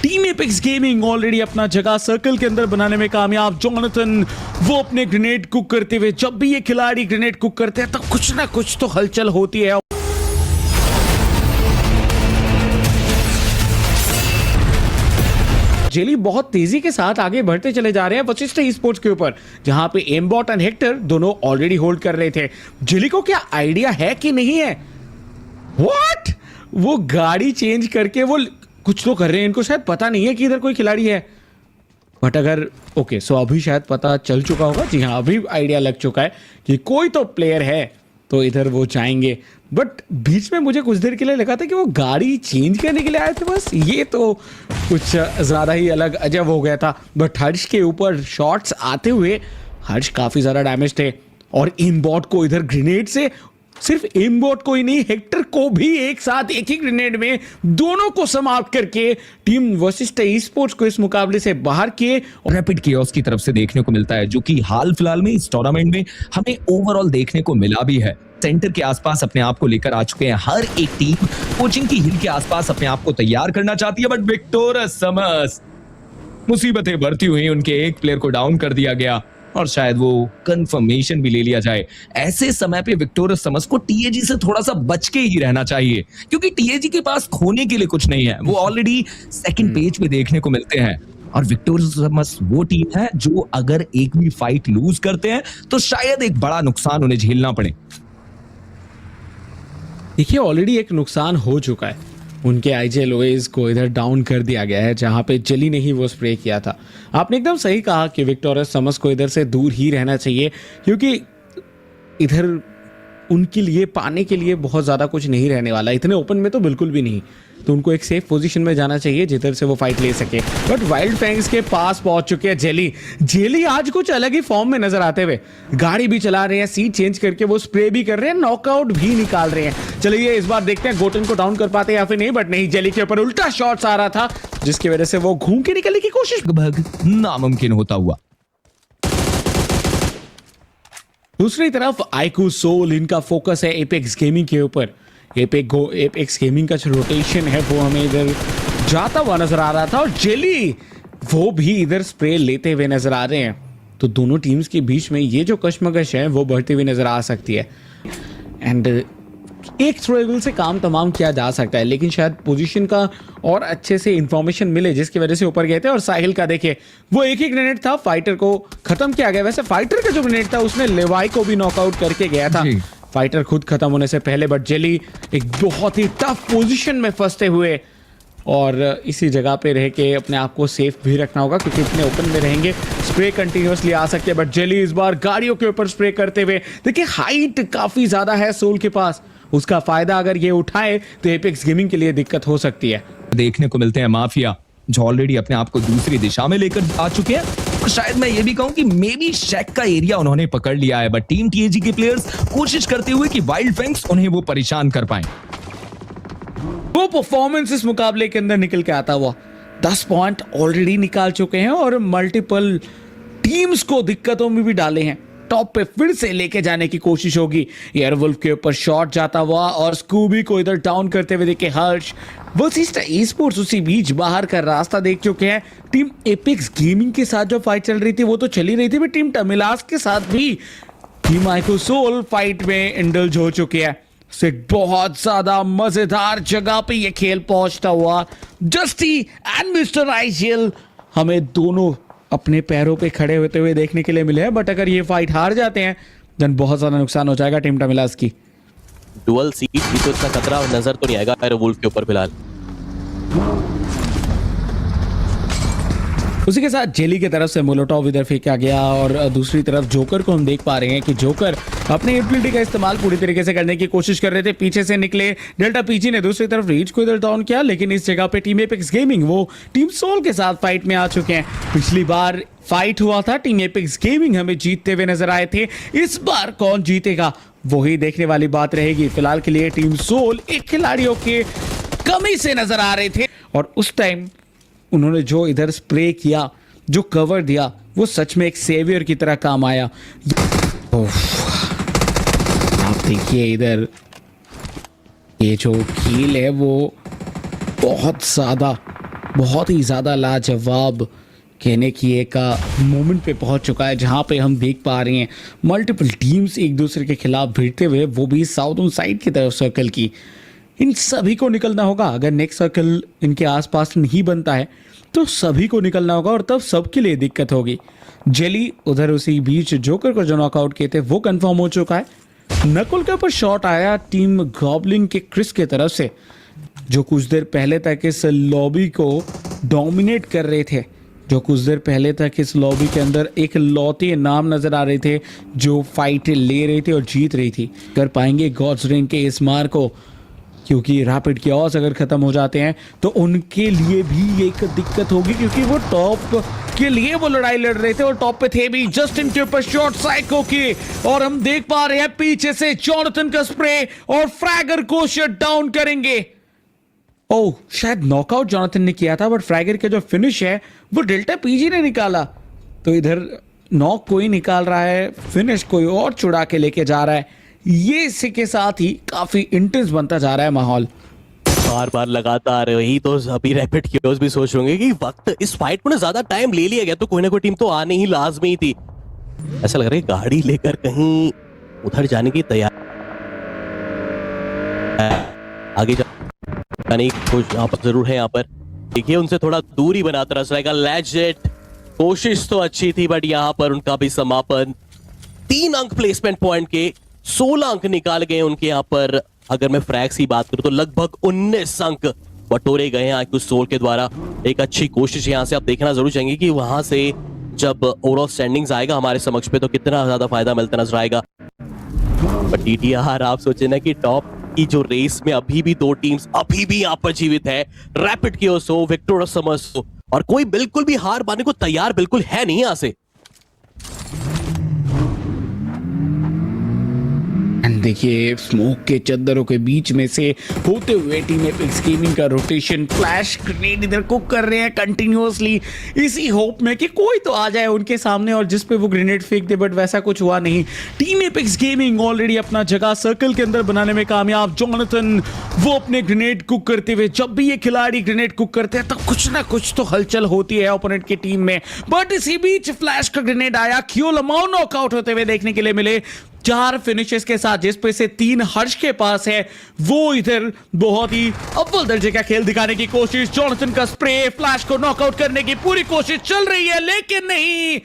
Team apex gaming already अपना जगह circle के अंदर बनाने में कामयाब। जोनाथन वो अपने ग्रेनेड कुक करते हुए, जब भी ये खिलाड़ी ग्रेनेड कुक करते हैं तो कुछ ना कुछ तो हलचल होती है। जेली बहुत तेजी के साथ आगे बढ़ते चले जा रहे हैं वशिष्ठ ई स्पोर्ट्स के ऊपर, जहां पे एमबॉट एंड हेक्टर दोनों ऑलरेडी होल्ड कर रहे थे। जेली को क्या आइडिया है कि नहीं है? व्हाट? वो गाड़ी चेंज करके वो कुछ तो कर रहे हैं, इनको शायद पता नहीं है कि इधर कोई खिलाड़ी है। बट अगर ओके सो अभी शायद पता चल चुका होगा। जी हाँ, अभी आइडिया लग चुका है कि कोई तो प्लेयर है, तो इधर वो जाएंगे। बट बीच में मुझे कुछ देर के लिए लगा था कि वो गाड़ी चेंज करने के लिए आए थे बस। ये तो कुछ ज़्यादा ही अलग अजब हो गया था। बट हर्ष के ऊपर शॉट्स आते हुए हर्ष काफ़ी ज़्यादा डैमेज थे, और एमबॉट को इधर ग्रेनेड से, सिर्फ एमबॉट को ही नहीं हेक्टर को भी एक साथ एक ही ग्रेनेड में दोनों को समाप्त करके टीम वशिष्ठ ई स्पोर्ट्स को इस मुकाबले से बाहर किए। रैपिड केओस की तरफ से देखने को मिलता है, जो कि हाल फिलहाल में इस टूर्नामेंट में हमें ओवरऑल देखने को मिला भी है। सेंटर के आसपास अपने आप को लेकर आ चुके हैं हर एक टीम। कोचिंग की हिल के आसपास अपने आप को तैयार करना चाहती है, बट विक्टोरस समस मुसीबतें बढ़ती हुई उनके एक प्लेयर को डाउन कर दिया गया, और शायद वो कंफर्मेशन भी ले लिया जाए। ऐसे समय पे विक्टोरस समस को टीएजी से थोड़ा सा बच के ही रहना चाहिए, क्योंकि टीएजी के पास खोने के लिए कुछ नहीं है। वो ऑलरेडी सेकंड पेज पे देखने को मिलते हैं, और विक्टोरस समस वो टीम है जो अगर एक भी फाइट लूज करते हैं तो शायद एक बड़ा नुकसान उन्हें झेलना पड़े। देखिए ऑलरेडी एक नुकसान हो चुका है, उनके आईजेलोएज को इधर डाउन कर दिया गया है, जहां पे जेली ने ही वो स्प्रे किया था। आपने एकदम सही कहा कि विक्टोरस समस को इधर से दूर ही रहना चाहिए, क्योंकि इधर उनके लिए पाने के लिए बहुत ज़्यादा कुछ नहीं रहने वाला, इतने ओपन में तो बिल्कुल भी नहीं। तो उनको एक सेफ पोजीशन में जाना चाहिए जिधर से वो फाइट ले सके। बट वाइल्ड फैंग्स के पास पहुंच चुके हैं जेली। जेली आज कुछ अलग ही फॉर्म में नजर आते हुए, गाड़ी भी चला रहे हैं, सीट चेंज करके वो स्प्रे भी कर रहे हैं, नॉकआउट भी निकाल रहे हैं। चलिए इस बार देखते हैं गोटन को डाउन कर पाते या फिर नहीं। बट नहीं, जेली के ऊपर उल्टा शॉट्स आ रहा था, जिसकी वजह से वो घूम के निकलने की कोशिश नामुमकिन होता हुआ। दूसरी तरफ आईकू सोल, इनका फोकस है एपेक्स गेमिंग के ऊपर। एपेक्स गेमिंग का जो रोटेशन है वो हमें इधर जाता हुआ नजर आ रहा था, और जेली वो भी इधर स्प्रे लेते हुए नजर आ रहे हैं। तो दोनों टीम्स के बीच में ये जो कशमकश है वो बढ़ती हुई नजर आ सकती है। एंड एक थ्रोएबल से काम तमाम किया जा सकता है, लेकिन शायद पोजीशन का और अच्छे से इंफॉर्मेशन मिले, जिसकी वजह से ऊपर गए थे। और साहिल का देखिए, वो एक ही ग्रेनेड था, फाइटर को खत्म किया गया। वैसे फाइटर का जो ग्रेनेड था उसने लेवाई को भी नॉकआउट करके गया था, फाइटर खुद खत्म होने से पहले। बट जेली एक बहुत ही टफ पोजीशन में फंसते हुए, और इसी जगह पे रह के अपने आप को सेफ भी रखना होगा, क्योंकि इतने ओपन में रहेंगे स्प्रे कंटिन्यूअसली आ सकते हैं। बट जेली इस बार गाड़ियों के ऊपर स्प्रे करते हुए, देखिए हाइट काफी ज्यादा है सोल के पास, उसका फायदा अगर ये उठाए तो एपेक्स गेमिंग के लिए दिक्कत हो सकती है। देखने को मिलते हैं माफिया, जो ऑलरेडी अपने आप को दूसरी दिशा में लेकर आ चुके हैं, और शायद मैं ये भी कहूं कि मे बी शेक का एरिया उन्होंने पकड़ लिया है। बट टीम टीएजी के प्लेयर्स कोशिश करते हुए कि वाइल्ड फैंग्स उन्हें वो परेशान कर पाए। वो परफॉर्मेंस इस मुकाबले के अंदर निकल के आता हुआ 10 पॉइंट ऑलरेडी निकाल चुके हैं, और मल्टीपल टीम्स को दिक्कतों में भी डाले हैं। टॉप पे फिर से लेके जाने की कोशिश होगी। एयरवुल्फ के ऊपर शॉट जाता हुआ, और स्कूबी को इधर डाउन करते हुए देखे हर्ष। वशिष्ठ ई स्पोर्ट्स उसी बीच बाहर का रास्ता देख चुके हैं। टीम एपेक्स गेमिंग के साथ जो फाइट चल रही थी वो तो चली रही थी, बट टीम टमिलास के साथ भी टीम आईकू सोल फाइट में इंडल्ज हो चुके हैं। से बहुत ज्यादा मजेदार जगह पे ये खेल पहुंचता हुआ, जस्टी एंड मिस्टर आईजीएल हमें दोनों अपने पैरों पे खड़े होते हुए देखने के लिए मिले हैं। बट अगर ये फाइट हार जाते हैं देन बहुत ज्यादा नुकसान हो जाएगा टीम टमिलास की। डुअल सीट भी तो इतना खतरा नजर तो नहीं आएगा एयरवुल्फ के ऊपर फिलहाल। उसी के साथ जेली की तरफ से मोलोटॉव इधर फेंका गया, और दूसरी तरफ जोकर को हम देख पा रहे हैं कि जोकर अपनी एबिलिटी का इस्तेमाल पूरी तरीके से करने की कोशिश कर रहे थे। पीछे से निकले डेल्टा पीजी ने दूसरी तरफ रीच को इधर डाउन किया, लेकिन इस जगह पे टीम एपेक्स गेमिंग वो टीम सोल के साथ फाइट में आ चुके हैं। पिछली बार फाइट हुआ था, टीम एपेक्स गेमिंग हमें जीतते हुए नजर आए थे। इस बार कौन जीतेगा वही देखने वाली बात रहेगी। फिलहाल के लिए टीम सोल एक खिलाड़ियों के कमी से नजर आ रहे थे, और उस टाइम उन्होंने जो इधर स्प्रे किया, जो कवर दिया, वो सच में एक सेवियर की तरह काम आया। आप देखिए इधर ये जो कील है वो बहुत ज्यादा बहुत ही ज़्यादा लाजवाब कहने की एक मोमेंट पे पहुंच चुका है, जहां पे हम देख पा रहे हैं मल्टीपल टीम्स एक दूसरे के खिलाफ भिड़ते हुए, वो भी साउथर्न साइड की तरफ सर्कल की। इन सभी को निकलना होगा। अगर नेक्स्ट सर्कल इनके आसपास नहीं बनता है तो सभी को निकलना होगा और तब सबके लिए दिक्कत होगी। जेली उधर उसी बीच जोकर को जो नॉकआउट किए थे वो कंफर्म हो चुका है। नकुल के ऊपर शॉट आया टीम गॉबलिन के क्रिस की तरफ से, जो कुछ देर पहले तक इस लॉबी को डोमिनेट कर रहे थे, जो कुछ देर पहले तक इस लॉबी के अंदर एक लौते नाम नजर आ रहे थे जो फाइट ले रहे थे और जीत रही थी। कर पाएंगे गॉड्स रिंग के इस मार को, क्योंकि रैपिड कियोस अगर खत्म हो जाते हैं तो उनके लिए भी एक दिक्कत होगी, क्योंकि वो टॉप के लिए वो लड़ाई लड़ रहे थे और टॉप पे थे भी। जस्टिन के ऊपर शॉट साइको की, और हम देख पा रहे हैं पीछे से जॉनथन का स्प्रे और फ्रैगर को शट डाउन करेंगे। ओह, शायद नॉकआउट जॉनथन ने किया था, बट फ्रैगर का जो फिनिश है वो डेल्टा पीजी ने निकाला। तो इधर नॉक कोई निकाल रहा है, फिनिश कोई और चुड़ा के लेके जा रहा है। ये इसी के साथ ही काफी इंटेंस बनता जा रहा है माहौल। बार बार लगातार वही तो अभी रैपिड कियोस भी सोच होंगे कि वक्त इस फाइट में ज्यादा टाइम ले लिया गया तो कोई ना कोई टीम तो आने ही लाजमी थी। ऐसा लग रहा है गाड़ी लेकर कहीं उधर जाने की तैयार आगे जाने की कोशिश यहाँ पर जरूर है। यहाँ पर देखिए उनसे थोड़ा दूरी बनाता रहा जाएगा लेजेट। कोशिश तो अच्छी थी बट यहाँ पर उनका भी समापन। 3 अंक प्लेसमेंट पॉइंट के 16 अंक निकाल गए उनके। यहाँ पर अगर मैं फ्रैग्स की बात करूं तो लगभग 19 अंक बटोरे गए हैं आईक्यू सोल के द्वारा। एक अच्छी कोशिश यहाँ से आप देखना जरूर चाहेंगे कि वहां से जब ओवरऑल स्टैंडिंग्स आएगा हमारे समक्ष पे तो कितना ज्यादा फायदा मिलता नजर आएगा। बट टीटीआर आप सोचे ना कि टॉप की जो रेस में अभी भी 2 टीम्स अभी भी यहाँ पर जीवित है, रैपिड कियोस हो, विक्टोरियस समर्स हो, और कोई बिल्कुल भी हार मानने को तैयार बिल्कुल है नहीं यहाँ से। देखिए स्मोक के चद्दरों के बीच में से होते हुए टीम एपिक्स गेमिंग का रोटेशन, फ्लैश ग्रेनेड इधर कुक कर रहे हैं कंटिन्यूअसली, इसी होप में कि कोई तो आ जाए उनके सामने और जिस पे वो ग्रेनेड फेंक दे, बट वैसा कुछ हुआ नहीं। टीम एपिक्स गेमिंग ऑलरेडी अपना जगह सर्कल के अंदर बनाने में कामयाब। जॉनथन वो अपने ग्रेनेड कुक करते हुए, जब भी ये खिलाड़ी ग्रेनेड कुक करते हैं तो कुछ ना कुछ तो हलचल होती है ओपोनेंट की टीम में। बट इसी बीच फ्लैश का ग्रेनेड आया, क्यू लमाओ नॉकआउट होते हुए देखने के लिए मिले 4 फिनिशेस के साथ, जिस पे से 3 हर्ष के पास है। वो इधर बहुत ही अव्वल दर्जे का खेल दिखाने की कोशिश, जॉनथन का स्प्रे, फ्लैश को नॉकआउट करने की पूरी कोशिश चल रही है, लेकिन नहीं,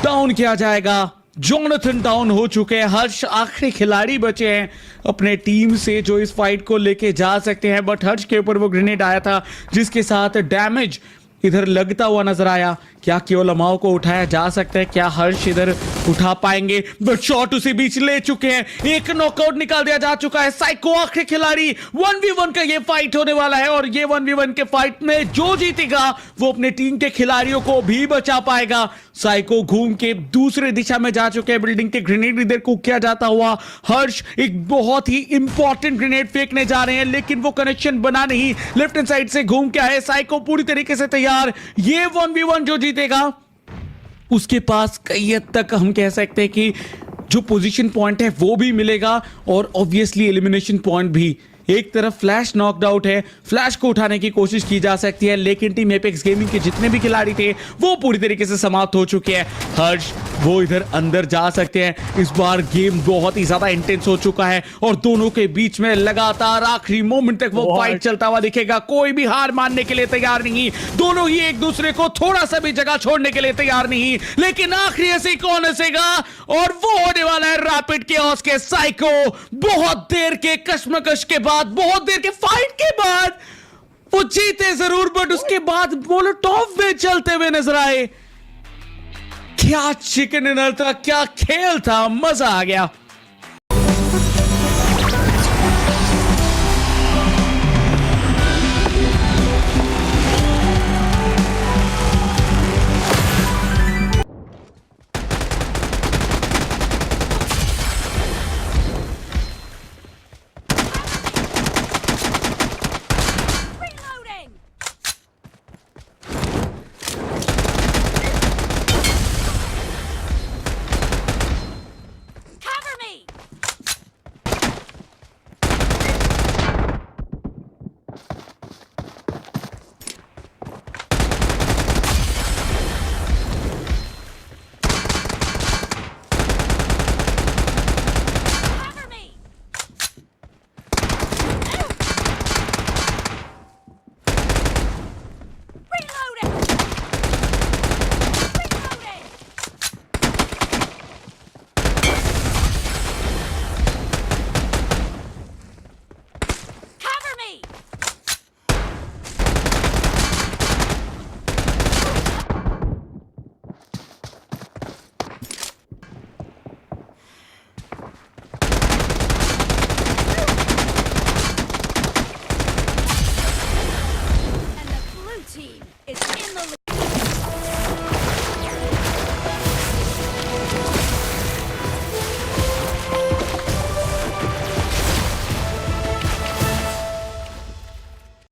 डाउन किया जाएगा। जॉनथन डाउन हो चुके हैं। हर्ष आखिरी खिलाड़ी बचे हैं अपने टीम से जो इस फाइट को लेके जा सकते हैं, बट हर्ष के ऊपर वो ग्रेनेड आया था जिसके साथ डैमेज इधर लगता हुआ नजर आया। क्या केवल लमाओ को उठाया जा सकता है? क्या हर्ष इधर उठा पाएंगे? बट शॉट उसी बीच ले चुके हैं। एक नॉकआउट निकाल दिया जा चुका है। साइको आखिरी खिलाड़ी, 1v1 का ये फाइट होने वाला है और ये 1v1 के फाइट में जो जीतेगा वो अपने टीम के खिलाड़ियों को भी बचा पाएगा। साइको घूम के दूसरे दिशा में जा चुके हैं, बिल्डिंग के ग्रेनेड इधर कुक किया जाता हुआ। हर्ष एक बहुत ही इंपॉर्टेंट ग्रेनेड फेंकने जा रहे हैं, लेकिन वो कनेक्शन बना नहीं। लेफ्ट हैंड साइड से घूम के आए साइको पूरी तरीके से तैयार। ये 1v1 जो जीतेगा उसके पास कई हद तक हम कह सकते हैं कि जो पोजीशन पॉइंट है वो भी मिलेगा और ऑब्वियसली एलिमिनेशन पॉइंट भी। एक तरफ फ्लैश नॉकड आउट है, फ्लैश को उठाने की कोशिश की जा सकती है, लेकिन टीम एपेक्स गेमिंग के जितने भी खिलाड़ी थे वो पूरी तरीके से समाप्त हो चुके हैं। हर्ष वो इधर अंदर जा सकते हैं। इस बार गेम बहुत ही ज्यादा इंटेंस हो चुका है और दोनों के बीच में लगातार आखिरी मोमेंट तक वो फाइट चलता हुआ दिखेगा। कोई भी हार मानने के लिए तैयार नहीं, दोनों ही एक दूसरे को थोड़ा सा भी जगह छोड़ने के लिए तैयार नहीं, लेकिन आखिरी ऐसे कौन हंसेगा और वो होने वाला है रैपिड कियोस के साइको। बहुत देर के कश्मकश के बाद, बहुत देर के फाइट के बाद वो जीते जरूर, बट उसके बाद मोलोटॉव में चलते हुए नजर आए। क्या चिकन डिनर था, क्या खेल था, मजा आ गया।